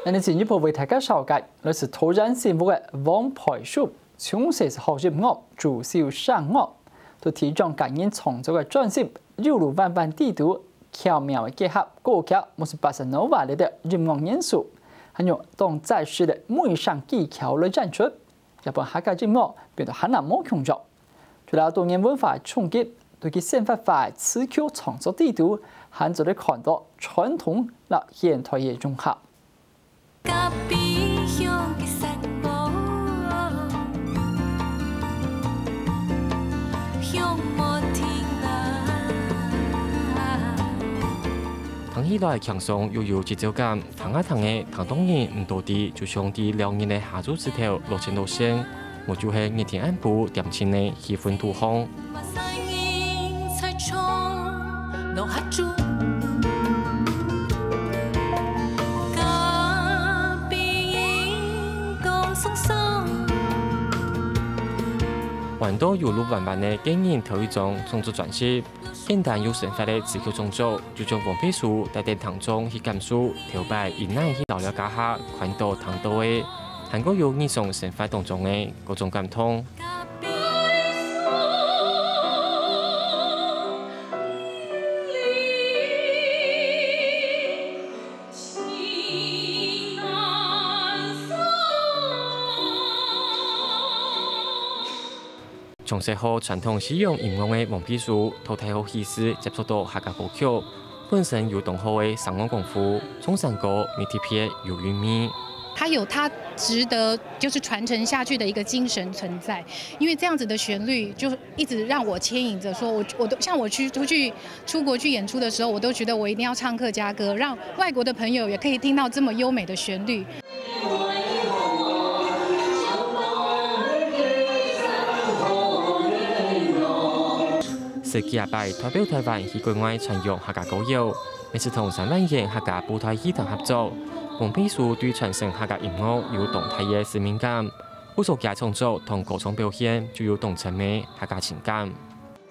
那你进一步为大家紹介，那是突然醒目嘅王牌書，從事是學業樂，主修聲樂，都提倡感應創作嘅專輯，猶如萬般地圖，巧妙嘅結合歌曲，或是巴塞諾瓦嚟嘅音樂元素，還有當在世嘅每項技巧來展出，日本客家音樂變得很難冇強咗。除了多年文化衝擊，對佢先發揮詞曲創作地圖，還做你看到傳統與現代嘅融合。聽起來輕鬆又有節奏感，彈下彈嘅彈動人唔到啲，就像啲兩人嘅下組指頭落前路線，我就係熱天暗部點情嘅氣氛突風。還多有錄萬版嘅經驗頭一種創作專輯，簡單又生發嘅詞曲創作，就將黃皮書帶đến當中去感受，調擺以內去到了家下看到聽到嘅，還個有呢種生發當中嘅嗰種感動。從細後傳統使用音樂嘅黃皮書，到大學時時接觸到客家歌曲，本身有濃厚嘅聲樂功夫，從山歌、媒體片有韻味。它有它值得就是傳承下去的一個精神存在，因為這樣子的旋律就一直讓我牽引着，說我都像我出國去演出的時候，我都覺得我一定要唱客家歌，讓外國的朋友也可以聽到這麼優美的旋律。世界擺代表台灣去國外傳揚客家歌謠，每次同3萬人客家舞台戲團合作，黃皮書對傳承客家音樂有動態嘅使命感，藝術家創作同歌唱表現就有同層嘅客家情感。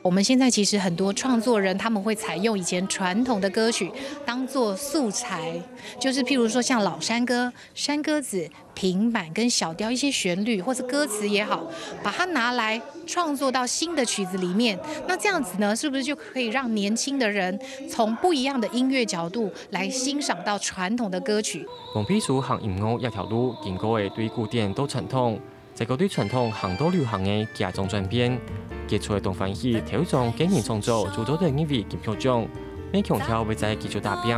我們現在其實很多創作人，他們會採用以前傳統的歌曲當做素材，就是譬如說像老山歌、山歌子、平板跟小調一些旋律，或者歌詞也好，把它拿來創作到新的曲子裡面。那這樣子呢，是不是就可以讓年輕的人從不一樣的音樂角度來欣賞到傳統的歌曲？黃皮書行音樂一條路，經過嘅對古典到傳統，這個對傳統行到流行嘅加種轉變。傑出嘅動翻譯頭一種經驗創作，做咗對呢位金票獎，每強調會在繼續打拼，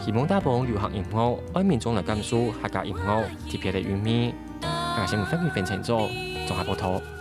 希望打幫流行音樂，為民眾來感受客家音樂特別嘅韻味。客家新聞分析分清楚，綜合報道。